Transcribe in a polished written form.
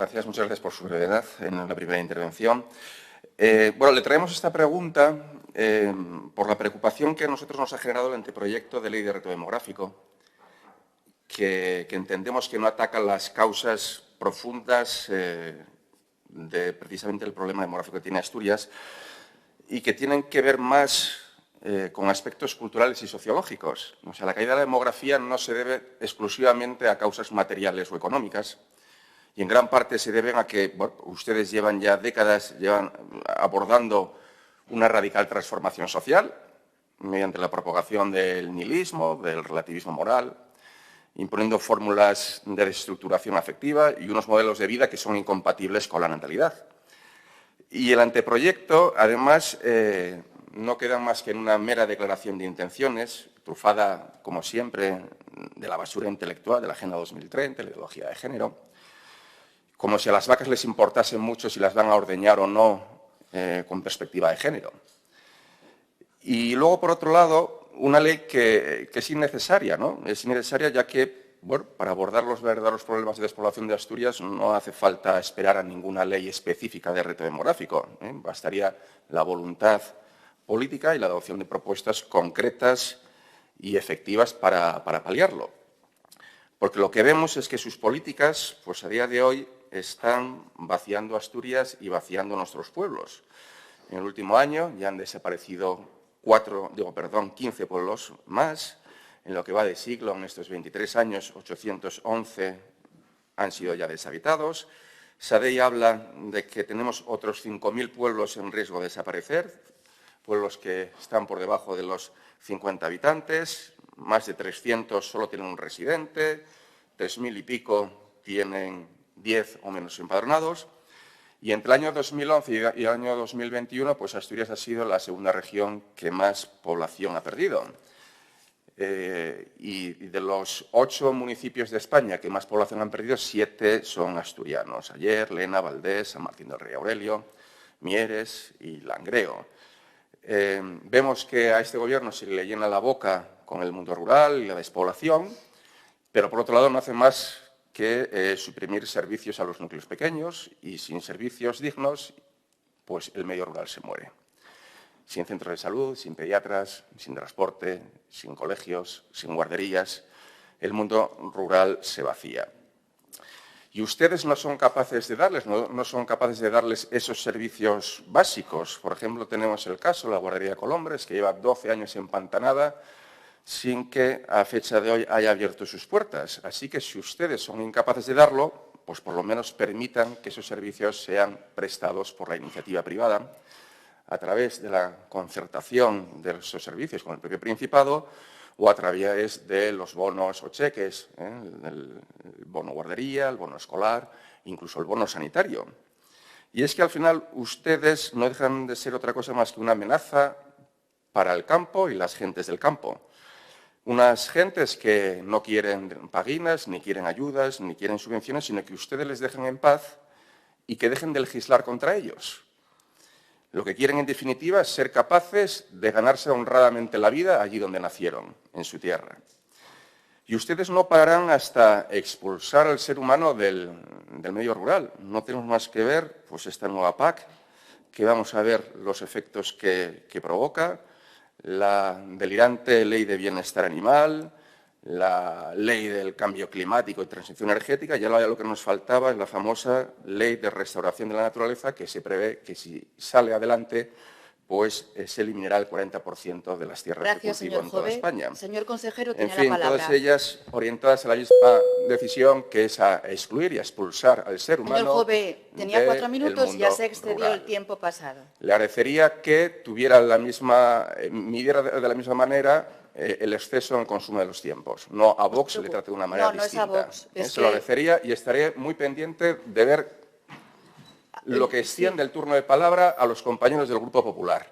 Gracias, muchas gracias por su brevedad en la primera intervención. Bueno, le traemos esta pregunta por la preocupación que a nosotros nos ha generado el anteproyecto de ley de reto demográfico, que entendemos que no ataca las causas profundas de precisamente el problema demográfico que tiene Asturias y que tienen que ver más con aspectos culturales y sociológicos. O sea, la caída de la demografía no se debe exclusivamente a causas materiales o económicas, y en gran parte se deben a que ustedes llevan ya décadas abordando una radical transformación social mediante la propagación del nihilismo, del relativismo moral, imponiendo fórmulas de desestructuración afectiva y unos modelos de vida que son incompatibles con la natalidad. Y el anteproyecto, además, no queda más que en una mera declaración de intenciones, trufada, como siempre, de la basura intelectual de la Agenda 2030, la ideología de género, como si a las vacas les importase mucho si las van a ordeñar o no con perspectiva de género. Y luego, por otro lado, una ley que es innecesaria, ¿no? Es innecesaria ya que, bueno, para abordar los verdaderos problemas de despoblación de Asturias no hace falta esperar a ninguna ley específica de reto demográfico. Bastaría la voluntad política y la adopción de propuestas concretas y efectivas para paliarlo. Porque lo que vemos es que sus políticas, pues a día de hoy, están vaciando Asturias y vaciando nuestros pueblos. En el último año ya han desaparecido 15 pueblos más. En lo que va de siglo, en estos 23 años, 811 han sido ya deshabitados. SADEI habla de que tenemos otros 5.000 pueblos en riesgo de desaparecer, pueblos que están por debajo de los 50 habitantes, más de 300 solo tienen un residente, 3.000 y pico tienen 10 o menos empadronados, y entre el año 2011 y el año 2021, pues Asturias ha sido la segunda región que más población ha perdido. Y de los 8 municipios de España que más población han perdido, 7 son asturianos: Aller, Lena, Valdés, San Martín del Rey Aurelio, Mieres y Langreo. Vemos que a este Gobierno se le llena la boca con el mundo rural y la despoblación, pero por otro lado no hace más que suprimir servicios a los núcleos pequeños, y sin servicios dignos, pues el medio rural se muere. Sin centros de salud, sin pediatras, sin transporte, sin colegios, sin guarderías, el mundo rural se vacía. Y ustedes no son capaces de darles esos servicios básicos. Por ejemplo, tenemos el caso de la guardería de Colombres, que lleva 12 años empantanada sin que a fecha de hoy haya abierto sus puertas. Así que si ustedes son incapaces de darlo, pues por lo menos permitan que esos servicios sean prestados por la iniciativa privada a través de la concertación de esos servicios con el propio Principado o a través de los bonos o cheques, el bono guardería, el bono escolar, incluso el bono sanitario. Y es que al final ustedes no dejan de ser otra cosa más que una amenaza para el campo y las gentes del campo. Unas gentes que no quieren paguinas, ni quieren ayudas, ni quieren subvenciones, sino que ustedes les dejen en paz y que dejen de legislar contra ellos. Lo que quieren, en definitiva, es ser capaces de ganarse honradamente la vida allí donde nacieron, en su tierra. Y ustedes no pararán hasta expulsar al ser humano del medio rural. No tenemos más que ver pues, esta nueva PAC, que vamos a ver los efectos que provoca, la delirante ley de bienestar animal, la ley del cambio climático y transición energética, y ahora lo que nos faltaba es la famosa ley de restauración de la naturaleza, que se prevé que si sale adelante, pues se eliminará el 40% de las tierras de cultivo en toda España. Señor consejero, tiene la palabra. En fin, todas ellas orientadas a la misma decisión, que es a excluir y a expulsar al ser humano. Señor Jové, tenía 4 minutos, ya se excedió el tiempo pasado. Le agradecería que tuviera midiera de la misma manera el exceso en el consumo de los tiempos. No a Vox le trate de una manera distinta. No es a Vox. Se lo agradecería y estaré muy pendiente de ver lo que extiende el turno de palabra a los compañeros del Grupo Popular.